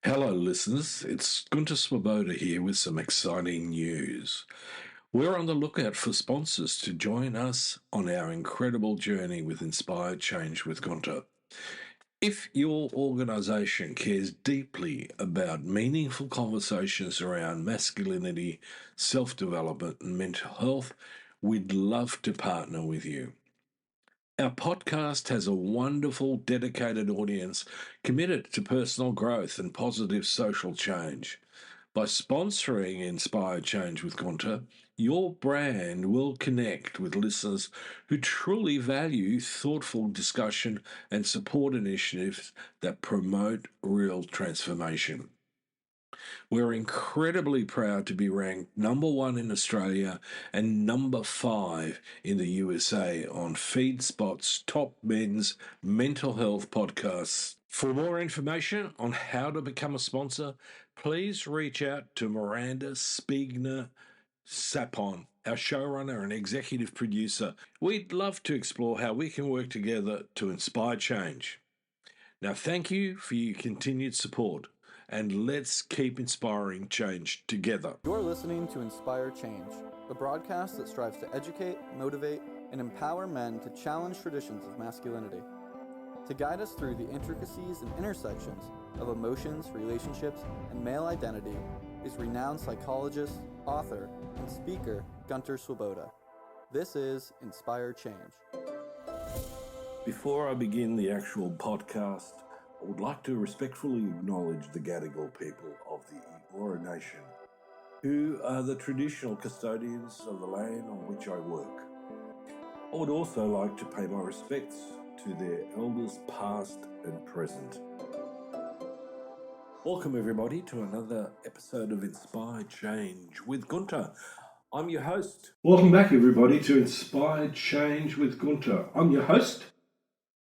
Hello, listeners. It's Gunter Swoboda here with some exciting news. We're on the lookout for sponsors to join us on our incredible journey with Inspired Change with Gunter. If your organisation cares deeply about meaningful conversations around masculinity, self development, and mental health, we'd love to partner with you. Our podcast has a wonderful, dedicated audience committed to personal growth and positive social change. By sponsoring Inspired Change with Gunter, your brand will connect with listeners who truly value thoughtful discussion and support initiatives that promote real transformation. We're incredibly proud to be ranked #1 in Australia and #5 in the USA on FeedSpot's top men's mental health podcasts. For more information on how to become a sponsor, please reach out to Miranda Spiegner Sapon, our showrunner and executive producer. We'd love to explore how we can work together to inspire change. Now, thank you for your continued support, and let's keep inspiring change together. You're listening to Inspire Change, a broadcast that strives to educate, motivate, and empower men to challenge traditions of masculinity. To guide us through the intricacies and intersections of emotions, relationships, and male identity is renowned psychologist, author, and speaker Gunter Swoboda. This is Inspire Change. Before I begin the actual podcast, I would like to respectfully acknowledge the Gadigal people of the Eora Nation, who are the traditional custodians of the land on which I work. I would also like to pay my respects to their elders past and present. Welcome everybody to another episode of Inspired Change with Gunter. I'm your host. Welcome back everybody to Inspired Change with Gunter. I'm your host.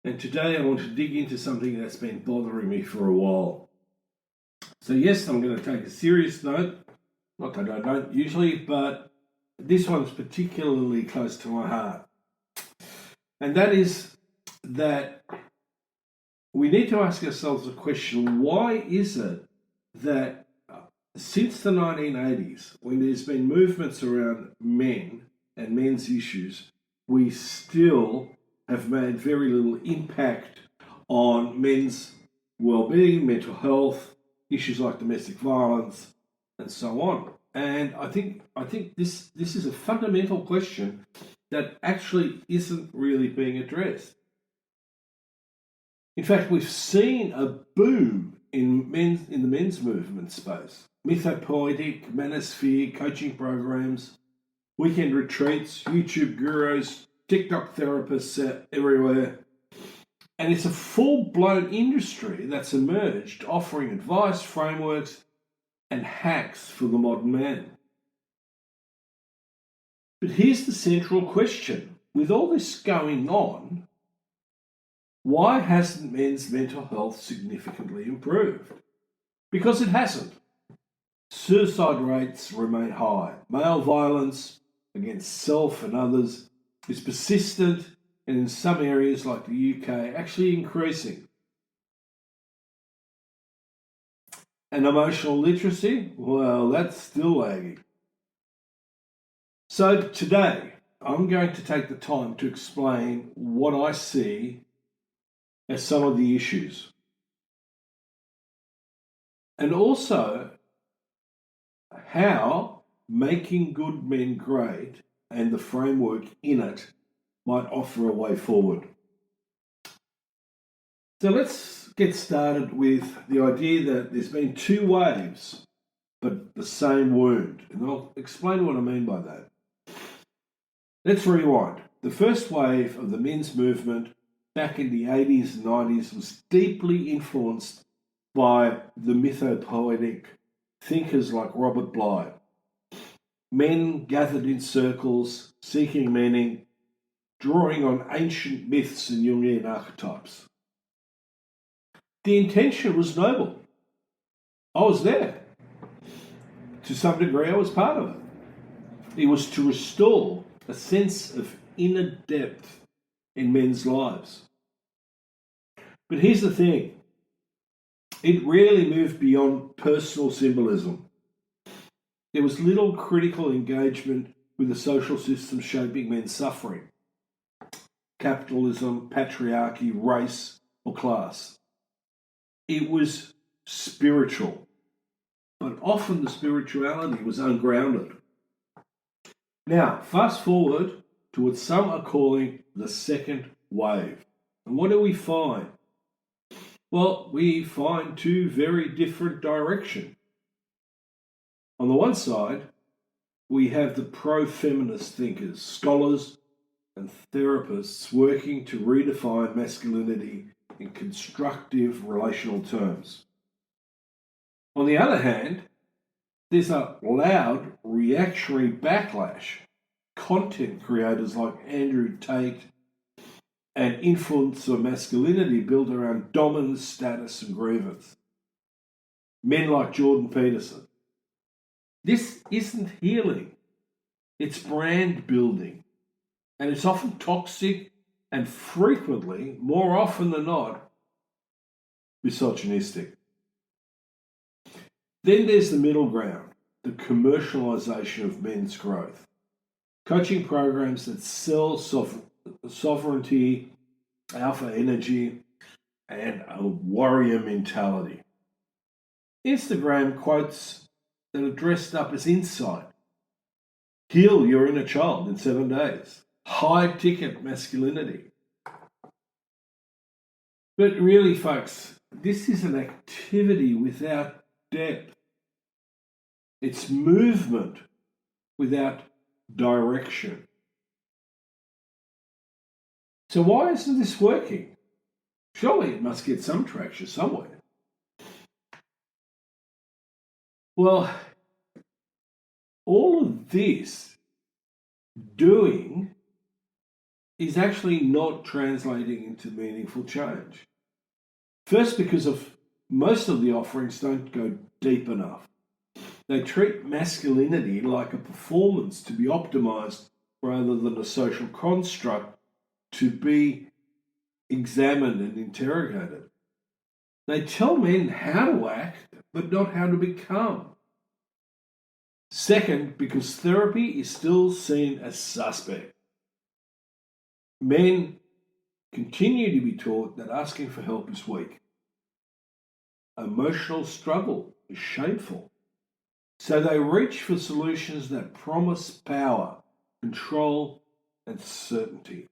And today I want to dig into something that's been bothering me for a while. So yes, I'm going to take a serious note. Not that I don't usually, but this one's particularly close to my heart. And that is that we need to ask ourselves the question, why is it that since the 1980s, when there's been movements around men and men's issues, we still have made very little impact on men's well-being, mental health, issues like domestic violence, and so on. And I think this is a fundamental question that actually isn't really being addressed. In fact, we've seen a boom in the men's movement space. Mythopoetic, manosphere, coaching programs, weekend retreats, YouTube gurus, TikTok therapists everywhere. And it's a full-blown industry that's emerged, offering advice, frameworks, and hacks for the modern man. But here's the central question. With all this going on, why hasn't men's mental health significantly improved? Because it hasn't. Suicide rates remain high. Male violence against self and others is persistent, and in some areas like the UK, actually increasing. And emotional literacy, well, that's still lagging. So today, I'm going to take the time to explain what I see as some of the issues. And also how making good men great and the framework in it might offer a way forward. So let's get started with the idea that there's been two waves, but the same wound. And I'll explain what I mean by that. Let's rewind. The first wave of the men's movement back in the 80s and 90s was deeply influenced by the mythopoetic thinkers like Robert Bly. Men gathered in circles, seeking meaning, drawing on ancient myths and Jungian archetypes. The intention was noble. I was there. To some degree, I was part of it. It was to restore a sense of inner depth in men's lives. But here's the thing. It rarely moved beyond personal symbolism. There was little critical engagement with the social system shaping men's suffering: capitalism, patriarchy, race, or class. It was spiritual, but often the spirituality was ungrounded. Now, fast forward to what some are calling the second wave. And what do we find? Well, we find two very different directions. On the one side, we have the pro-feminist thinkers, scholars, and therapists working to redefine masculinity in constructive relational terms. On the other hand, there's a loud reactionary backlash. Content creators like Andrew Tate and influencer masculinity built around dominance, status, and grievance. Men like Jordan Peterson. This isn't healing. It's brand building. And it's often toxic and frequently, more often than not, misogynistic. Then there's the middle ground, the commercialisation of men's growth. Coaching programs that sell sovereignty, alpha energy, and a warrior mentality. Instagram quotes that are dressed up as insight. Heal your inner child in 7 days. High ticket masculinity. But really, folks, this is an activity without depth. It's movement without direction. So why isn't this working? Surely it must get some traction somewhere. Well, all of this doing is actually not translating into meaningful change. First, because most of the offerings don't go deep enough. They treat masculinity like a performance to be optimized rather than a social construct to be examined and interrogated. They tell men how to act, but not how to become. Second, because therapy is still seen as suspect. Men continue to be taught that asking for help is weak. Emotional struggle is shameful. So they reach for solutions that promise power, control, and certainty.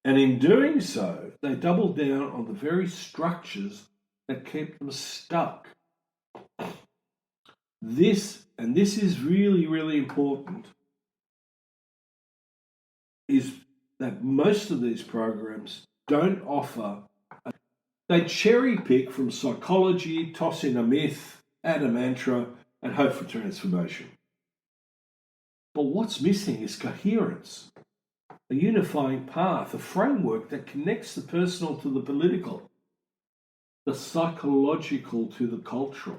And in doing so, they double down on the very structures that keep them stuck. This is really, really important, is that most of these programs don't offer. They cherry pick from psychology, toss in a myth, add a mantra, and hope for transformation. But what's missing is coherence, a unifying path, a framework that connects the personal to the political, the psychological to the cultural.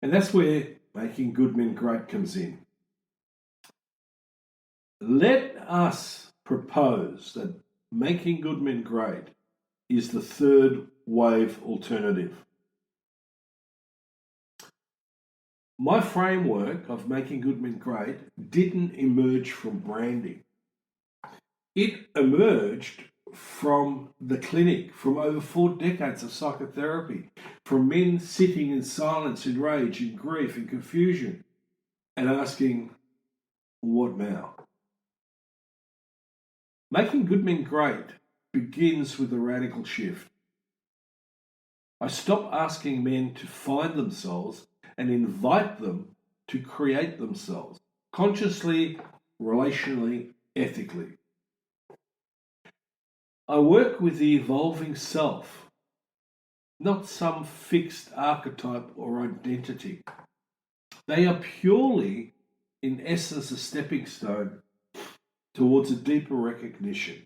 And that's where Making Good Men Great comes in. Let us propose that Making Good Men Great is the third wave alternative. My framework of Making Good Men Great didn't emerge from branding. It emerged from the clinic, from over 4 decades of psychotherapy, from men sitting in silence, in rage, in grief, in confusion, and asking, what now? Making Good Men Great begins with a radical shift. I stop asking men to find themselves and invite them to create themselves, consciously, relationally, ethically. I work with the evolving self, not some fixed archetype or identity. They are purely, in essence, a stepping stone towards a deeper recognition.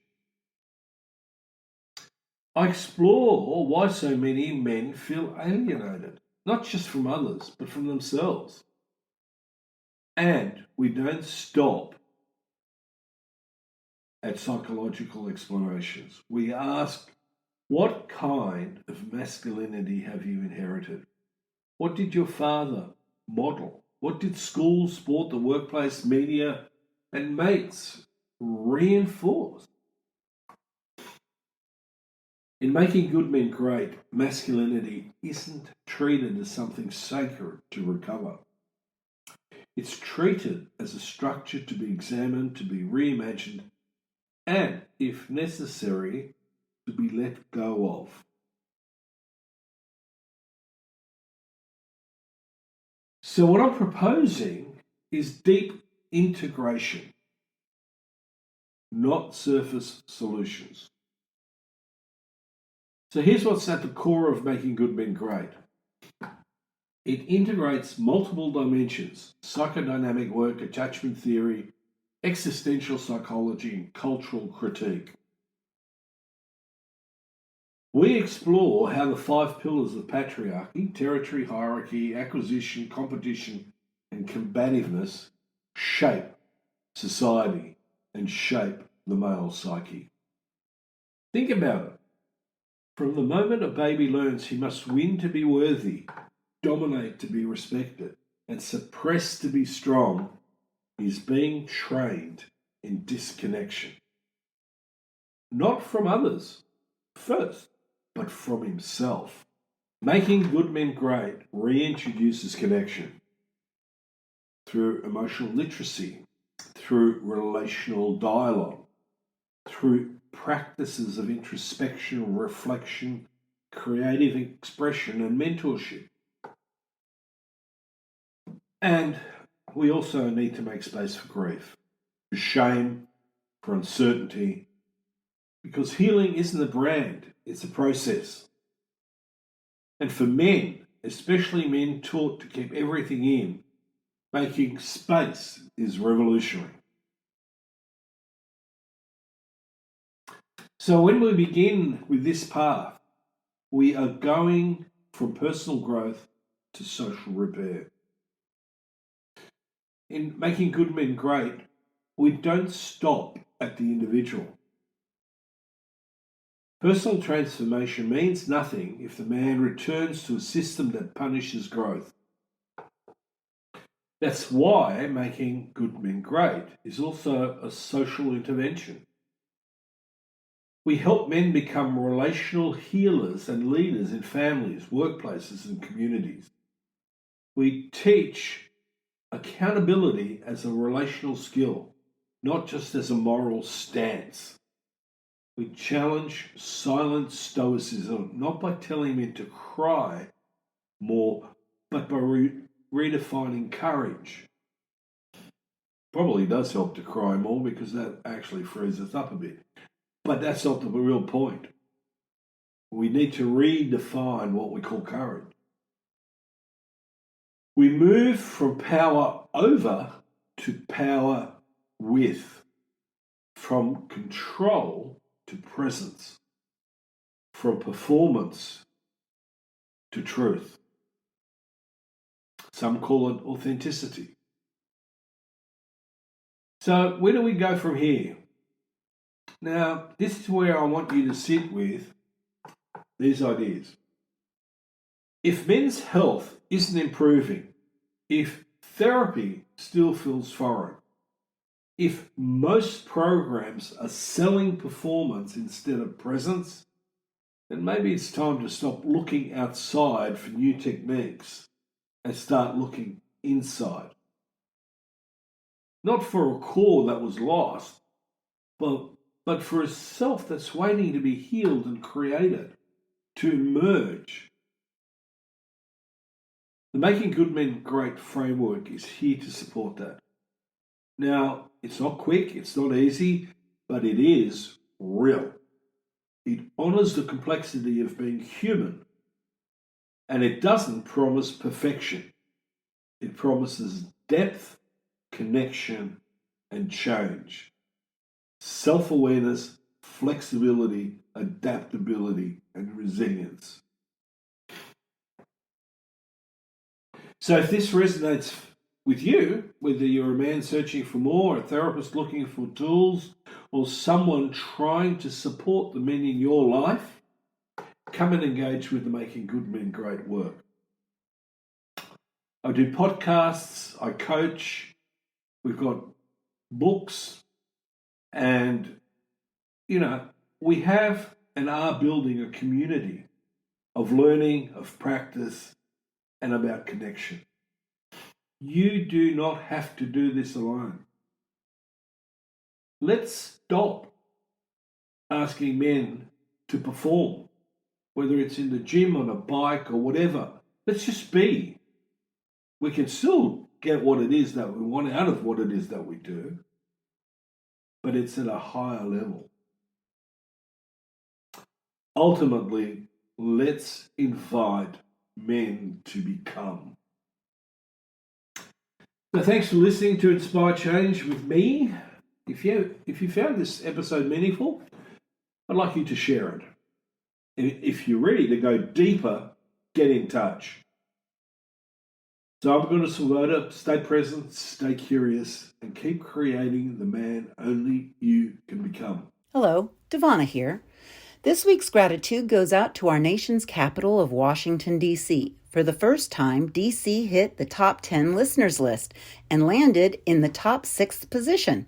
I explore why so many men feel alienated, not just from others, but from themselves. And we don't stop at psychological explorations. We ask What kind of masculinity have you inherited? What did your father model? What did school, sport, the workplace, media, and mates reinforce? In Making Good Men Great, masculinity isn't treated as something sacred to recover. It's treated as a structure to be examined, to be reimagined, and, if necessary, to be let go of. So what I'm proposing is deep integration, not surface solutions. So here's what's at the core of Making Good Men Great. It integrates multiple dimensions: psychodynamic work, attachment theory, existential psychology, and cultural critique. We explore how the 5 pillars of patriarchy, territory, hierarchy, acquisition, competition, and combativeness shape society and shape the male psyche. Think about it. From the moment a baby learns he must win to be worthy, dominate to be respected, and suppress to be strong, he's being trained in disconnection. Not from others first, but from himself. Making Good Men Great reintroduces connection through emotional literacy, through relational dialogue, through practices of introspection, reflection, creative expression, and mentorship. And we also need to make space for grief, for shame, for uncertainty, because healing isn't a brand, it's a process. And for men, especially men taught to keep everything in, making space is revolutionary. So when we begin with this path, we are going from personal growth to social repair. In Making Good Men Great, we don't stop at the individual. Personal transformation means nothing if the man returns to a system that punishes growth. That's why Making Good Men Great is also a social intervention. We help men become relational healers and leaders in families, workplaces, and communities. We teach accountability as a relational skill, not just as a moral stance. We challenge silent stoicism, not by telling men to cry more, but by redefining courage. Probably does help to cry more because that actually frees us up a bit. But that's not the real point. We need to redefine what we call courage. We move from power over to power with, from control to presence, from performance to truth. Some call it authenticity. So where do we go from here? Now, this is where I want you to sit with these ideas. If men's health isn't improving, if therapy still feels foreign, if most programs are selling performance instead of presence, then maybe it's time to stop looking outside for new techniques and start looking inside. Not for a core that was lost, but for a self that's waiting to be healed and created, to emerge. The Making Good Men Great framework is here to support that. Now, it's not quick, it's not easy, but it is real. It honours the complexity of being human, and it doesn't promise perfection. It promises depth, connection, and change. Self-awareness, flexibility, adaptability, and resilience. So if this resonates with you, whether you're a man searching for more, a therapist looking for tools, or someone trying to support the men in your life, come and engage with the Making Good Men Great work. I do podcasts, I coach, we've got books, and, we have and are building a community of learning, of practice, and about connection. You do not have to do this alone. Let's stop asking men to perform, whether it's in the gym, on a bike, or whatever. Let's just be. We can still get what it is that we want out of what it is that we do, but it's at a higher level. Ultimately, let's invite men to become. So thanks for listening to Inspire Change with me. If you found this episode meaningful, I'd like you to share it. If you're ready to go deeper, get in touch. So I'm going to Swoboda, stay present, stay curious, and keep creating the man only you can become. Hello, Devana here. This week's gratitude goes out to our nation's capital of Washington, D.C. For the first time, D.C. hit the top 10 listeners list and landed in the top 6th position.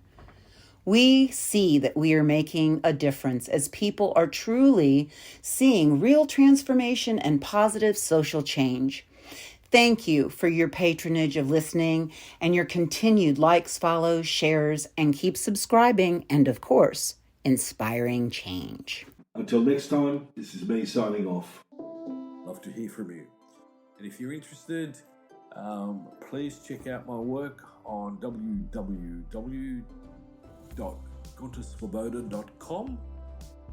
We see that we are making a difference as people are truly seeing real transformation and positive social change. Thank you for your patronage of listening and your continued likes, follows, shares, and keep subscribing and, of course, inspiring change. Until next time, this is me signing off. Love to hear from you. And if you're interested, please check out my work on www.gunterswoboda.com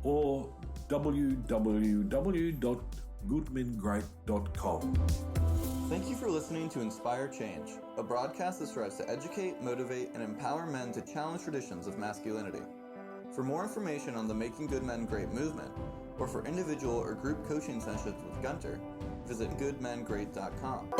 or www.goodmengreat.com. Thank you for listening to Inspire Change, a broadcast that strives to educate, motivate, and empower men to challenge traditions of masculinity. For more information on the Making Good Men Great movement, or for individual or group coaching sessions with Gunter, visit goodmengreat.com.